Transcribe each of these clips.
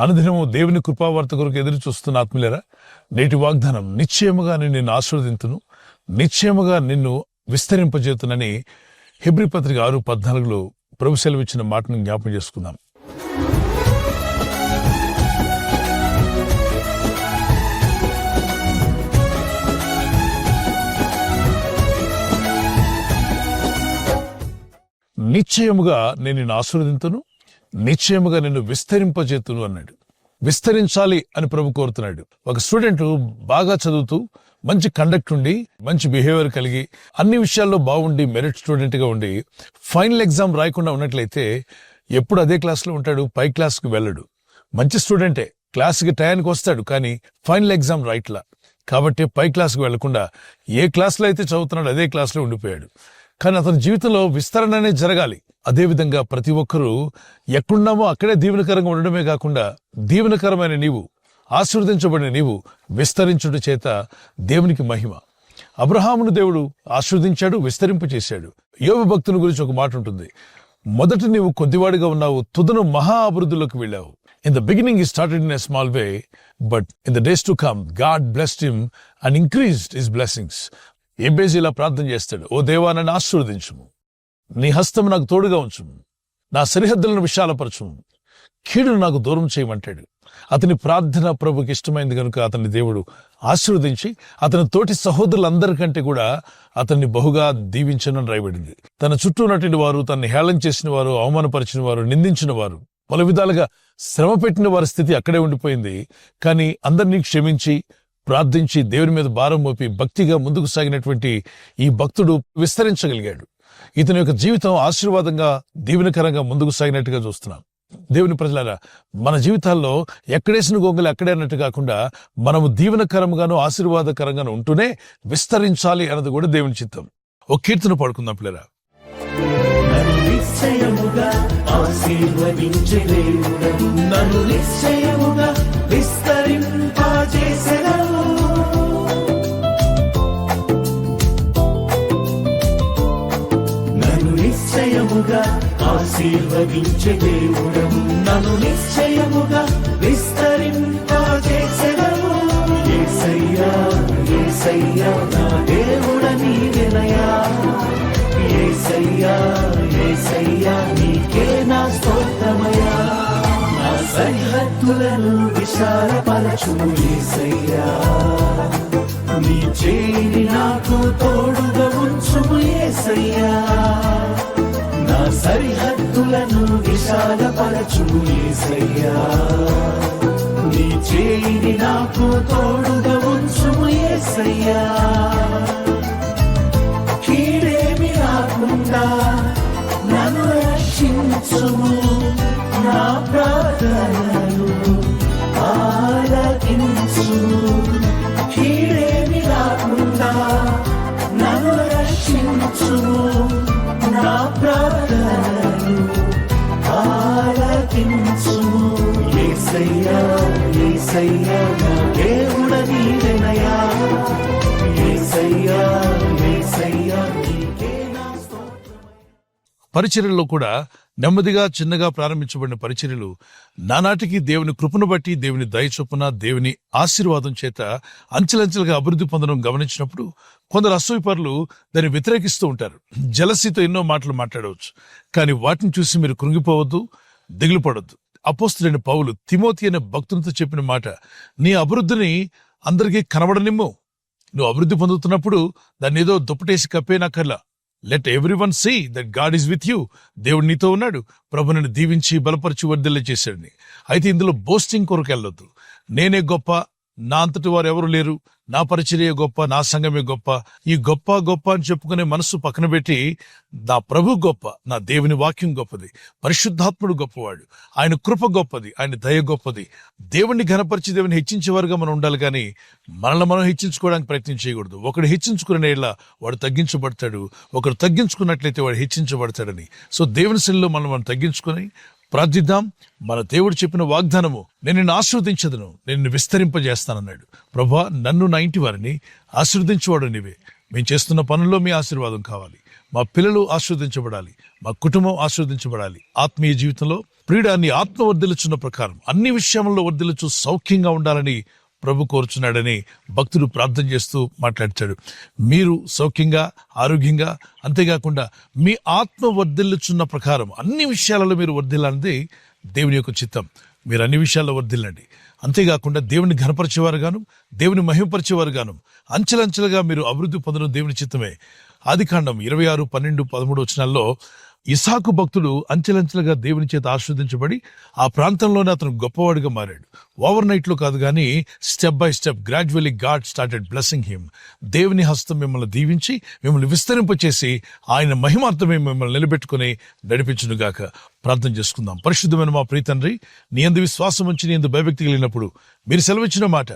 అనుదినము దేవుని కృపావార్త కొరకు ఎదురు చూస్తున్న ఆత్మీయులారా, నేటి వాగ్దానం నిశ్చయముగా నేను నిన్ను ఆశీర్వదింతును, నిశ్చయముగా నిన్ను విస్తరింపజేతునని హెబ్రీ పత్రిక 6:14 ప్రభు సెలవిచ్చిన మాటను జ్ఞాపకం చేసుకుందాం. నిశ్చయముగా నేను నిన్ను ఆశీర్వదింతును, నిశ్చయముగా నిన్ను విస్తరింపజేతును అన్నాడు. విస్తరించాలి అని ప్రభు కోరుతున్నాడు. ఒక స్టూడెంట్ బాగా చదువుతూ మంచి కండక్ట్ ఉండి మంచి బిహేవియర్ కలిగి అన్ని విషయాల్లో బాగుండి మెరిట్ స్టూడెంట్ గా ఉండి ఫైనల్ ఎగ్జామ్ రాయకుండా ఉన్నట్లయితే ఎప్పుడు అదే క్లాస్లో ఉంటాడు, పై క్లాస్కి వెళ్ళడు. మంచి స్టూడెంటే, క్లాస్కి టయానికి వస్తాడు, కానీ ఫైనల్ ఎగ్జామ్ రాయట్లా. కాబట్టి పై క్లాస్కి వెళ్లకుండా ఏ క్లాస్లో అయితే చదువుతున్నాడో అదే క్లాస్లో ఉండిపోయాడు. కానీ అతని జీవితంలో విస్తరణ అనేది జరగాలి. అదేవిధంగా ప్రతి ఒక్కరూ ఎక్కడున్నామో అక్కడే దీవెనకరంగా ఉండడమే కాకుండా దీవెనకరమైన నీవు, ఆశీర్వదించబడిన నీవు విస్తరించుట చేత దేవునికి మహిమ. అబ్రహామును దేవుడు ఆశీర్వదించాడు, విస్తరింపచేశాడు. యోబు భక్తుని గురించి ఒక మాట ఉంటుంది, మొదట నీవు కొద్దివాడిగా ఉన్నావు, తుదను మహా అభివృద్ధిలోకి వెళ్ళావు. In the beginning he started in a small way, but in the days to come God blessed him and increased his blessings. ఎబేజు ఇలా ప్రార్థన చేస్తాడు, ఓ దేవా నన్ను ఆశీర్వదించుము, నీ హస్తం నాకు తోడుగా ఉంచుము, నా సరిహద్దులను విశాలపరచుము, కీడును నాకు దూరం చేయమంటాడు. అతని ప్రార్థన ప్రభుకి ఇష్టమైంది కనుక అతన్ని దేవుడు ఆశీర్వదించి అతని తోటి సహోదరులందరికంటే కూడా అతన్ని బహుగా దీవించనని రాయబడింది. తన చుట్టూ ఉన్నటువంటి వారు, తనని హేళన చేసిన వారు, అవమానపరిచిన వారు, నిందించిన వారు, పలు విధాలుగా శ్రమ పెట్టిన వారి స్థితి అక్కడే ఉండిపోయింది. కానీ అందరినీ క్షమించి ప్రార్థించి దేవుని మీద భారం మోపి భక్తిగా ముందుకు సాగినటువంటి ఈ భక్తుడు విస్తరించగలిగాడు. ఇతని యొక్క జీవితం ఆశీర్వాదంగా దీవెనకరంగా ముందుకు సాగినట్టుగా చూస్తున్నాం. దేవుని ప్రజలారా, మన జీవితాల్లో ఎక్కడేసిన గొంగలి అక్కడే అన్నట్టు కాకుండా మనము దీవెనకరంగాను ఆశీర్వాదకరంగాను ఉంటూనే విస్తరించాలి అన్నది కూడా దేవుని చిత్తం. ఒక కీర్తన పాడుకుందాం పిల్లరా. ఆశీర్వదించే దేవుడవు, నన్ను నిశ్చయముగా విస్తరింపజేసెదవు. యేసయ్యా యేసయ్యా నా దేవుడ నీవెనయా, యేసయ్యా యేసయ్యా నీకే నా స్తోత్రమయా. నా సరిహద్దులను విశాలపరచుము యేసయ్యా, నీ చేయి నాకు తోడుగా ఉంచుము యేసయ్యా. నా సరిహద్దులను విశాలపరచుము యేసయ్యా, నీ చేయి నాకు తోడుగా ఉంచుము యేసయ్యా. కీడేమి రాకుండా నన్ను రక్షించుము, నా ప్రార్థనలు ఆలకించుము. కీడేమి రాకుండా నన్ను రక్షించుము, నా ప్రార్థనలు ఆలకించుము. యేసయ్యా యేసయ్యా నా దేవుడ నీవెనయా, యేసయ్యా యేసయ్యా నీకే నా స్తోత్రం. పరిచర్యల్లో కూడా నెమ్మదిగా చిన్నగా ప్రారంభించబడిన పరిచర్యలు నానాటికి దేవుని కృపను బట్టి, దేవుని దయ చొప్పున, దేవుని ఆశీర్వాదం చేత అంచెలంచెలుగా అభివృద్ధి పొందడం గమనించినప్పుడు కొందరు అసూయపరులు దాన్ని వ్యతిరేకిస్తూ ఉంటారు. జలసీతో ఎన్నో మాటలు మాట్లాడవచ్చు, కానీ వాటిని చూసి మీరు కృంగిపోవద్దు, దిగులు పడొద్దు. అపోస్తలుడైన పౌలు తిమోతి అనే భక్తునితో చెప్పిన మాట, నీ అభివృద్ధిని అందరికీ కనబడనిమ్ము. నువ్వు అభివృద్ధి పొందుతున్నప్పుడు దాన్ని ఏదో దుప్పటేసి కప్పేనక్కర్లా. Let everyone see that God is with you. దేవుడు నీతో ఉన్నాడు, ప్రభు నిన్ను దీవించి బలపరిచి వర్ధిల్ల చేశాడని. అయితే ఇందులో బోస్టింగ్ కొరకు వెళ్ళొద్దు. నేనే గొప్ప, నా అంతటి వారు ఎవరు లేరు, నా పరిచర్య గొప్ప, నా సంఘమే గొప్ప, ఈ గొప్ప గొప్ప అని చెప్పుకునే మనస్సు పక్కన పెట్టి నా ప్రభు గొప్ప, నా దేవుని వాక్యం గొప్పది, పరిశుద్ధాత్ముడు గొప్పవాడు, ఆయన కృప గొప్పది, ఆయన దయ గొప్పది. దేవుణ్ణి ఘనపరిచి దేవుని హెచ్చించేవారుగా మనం ఉండాలి, కానీ మనల్ని మనం హెచ్చించుకోవడానికి ప్రయత్నం చేయకూడదు. ఒకడు హెచ్చించుకునే వాడు తగ్గించబడతాడు, ఒకడు తగ్గించుకున్నట్లయితే వాడు హెచ్చించబడతాడని. సో దేవుని శైలిలో మనం తగ్గించుకొని ప్రార్థిద్దాం. మన దేవుడు చెప్పిన వాగ్దానము, నేను నిన్ను ఆశీర్వదించదును, నేను విస్తరింపజేస్తానన్నాడు. ప్రభా, నన్ను నా ఇంటి వారిని ఆశీర్వదించేవాడు నీవే. మేము చేస్తున్న పనుల్లో మీ ఆశీర్వాదం కావాలి, మా పిల్లలు ఆశీర్వదించబడాలి, మా కుటుంబం ఆశీర్వదించబడాలి, ఆత్మీయ జీవితంలో ప్రియుడా, నీ ఆత్మ వర్ధిల్లుచున్న ప్రకారం అన్ని విషయంలో వర్ధిల్లుచు సౌఖ్యంగా ఉండాలని ప్రభు కోరుచున్నాడని భక్తుడు ప్రార్థన చేస్తూ మాట్లాడతాడు. మీరు సౌఖ్యంగా, ఆరోగ్యంగా, అంతేకాకుండా మీ ఆత్మ వర్ధిల్లుచున్న ప్రకారం అన్ని విషయాలలో మీరు వర్ధిల్లాలన్నది దేవుని యొక్క చిత్తం. మీరు అన్ని విషయాల్లో వర్ధిల్లండి. అంతేకాకుండా దేవుని ఘనపరిచేవారు గాను, దేవుని మహిమపరిచేవారు గాను అంచెలంచెలుగా మీరు అభివృద్ధి పొందడం దేవుని చిత్తమే. ఆదికాండం 26:12-13 వచనాల్లో ఇసాకు భక్తుడు అంచెలంచెలుగా దేవుని చేత ఆశీర్వదించబడి ఆ ప్రాంతంలోనే అతను గొప్పవాడిగా మారాడు. ఓవర్ నైట్ లో కాదు కానీ step by step gradually God started blessing him. దేవుని హస్తం మిమ్మల్ని దీవించి మిమ్మల్ని విస్తరింపచేసి ఆయన మహిమార్థమే మిమ్మల్ని నిలబెట్టుకుని నడిపించునుగాక. ప్రార్థన చేసుకుందాం. పరిశుద్ధమైన మా ప్రియ తండ్రి, నీ యందు విశ్వాసం ఉంచి నీ యందు భయభక్తి కలిగినప్పుడు మీరు సెలవిచ్చిన మాట,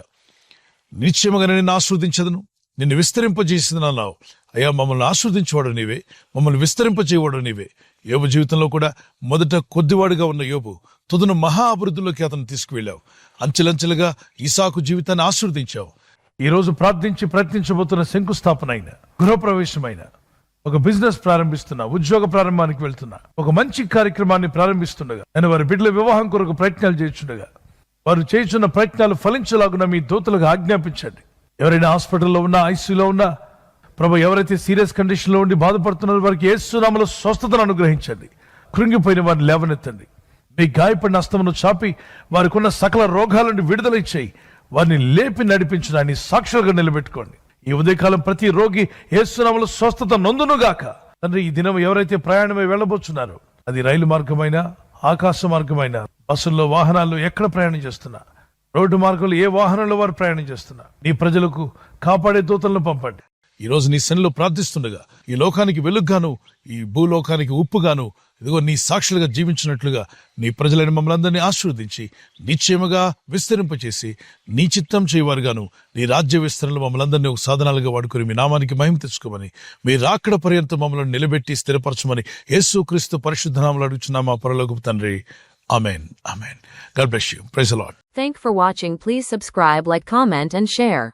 నిశ్చయముగా నిన్ను ఆశీర్వదించదను, నిన్ను విస్తరింపజేసిందని అన్నావు. అయ్యా, మమ్మల్ని ఆశీర్వదించేవాడు నీవే, మమ్మల్ని విస్తరింపచేయవాడు నీవే. యోబు జీవితంలో కూడా మొదట కొద్దివాడుగా ఉన్న యోబు తుదను మహా అభివృద్ధిలోకి అతను తీసుకువెళ్ళావు. అంచెలంచెలుగా ఇసాకు జీవితాన్ని ఆశీర్వదించావు. ఈ రోజు ప్రార్థించి ప్రయత్నించబోతున్న శంకుస్థాపన అయిన, గృహప్రవేశమైన, ఒక బిజినెస్ ప్రారంభిస్తున్నా, ఉద్యోగ ప్రారంభానికి వెళ్తున్నా, ఒక మంచి కార్యక్రమాన్ని ప్రారంభిస్తుండగా, నేను వారి బిడ్డల వివాహం కొరకు ప్రయత్నాలు చేస్తుండగా వారు చేస్తున్న ప్రయత్నాలు ఫలించలాగున మీ దూతలకు ఆజ్ఞాపించండి. ఎవరైనా హాస్పిటల్లో ఉన్నా, ఐసీయూలో ఉన్నా, ప్రభు ఎవరైతే సీరియస్ కండిషన్ లో ఉండి బాధపడుతున్నారో వారికి యేసు నామములో స్వస్థతను అనుగ్రహించండి. కృంగిపోయిన వారిని లేవనెత్తండి. మీ గాయపడిన హస్తమును చాపి వారికి ఉన్న సకల రోగాల నుండి విడుదల ఇచ్చేయి. వారిని లేపి నడిపించిన ఆయన సాక్షులుగా నిలబెట్టుకోండి. ఈ ఉదయకాలం ప్రతి రోగి యేసు నామములో స్వస్థత నొందునుగాక. తండ్రి, ఈ దినం ఎవరైతే ప్రయాణమై వెళ్ళబోతున్నారో, అది రైలు మార్గమైనా, ఆకాశ మార్గమైనా, బస్సుల్లో, వాహనాల్లో ఎక్కడ ప్రయాణం చేస్తున్నా, రోడ్డు మార్గంలో ఏ వాహనంలో వారు ప్రయాణం చేస్తున్నా, నీ ప్రజలకు కాపాడే దూతలను పంపండి. ఈ రోజు నీ సన్నిధిలో ప్రార్థిస్తుండగా ఈ లోకానికి వెలుగుగాను, ఈ భూలోకానికి ఉప్పుగాను, ఇదిగో నీ సాక్షులుగా జీవించినట్లుగా నీ ప్రజలైన మమ్మల్ని అందరినీ ఆశీర్వదించి నిశ్చయముగా విస్తరింపచేసి నీ చిత్తం చేయవారుగాను, నీ రాజ్య విస్తరణలో మమ్మల్ని అందరినీ ఒక సాధనాలుగా వాడుకొని మీ నామానికి మహిమ తెచ్చుకోమని, మీ రాకడ పర్యంతం మమ్మల్ని నిలబెట్టి స్థిరపరచమని యేసుక్రీస్తు పరిశుద్ధ నామములో అడుగుచున్నాము మా పరలోకపు తండ్రి. ఆమేన్. ఆమేన్. God bless you. Praise the Lord. Thank for watching. Please subscribe, like, comment and share.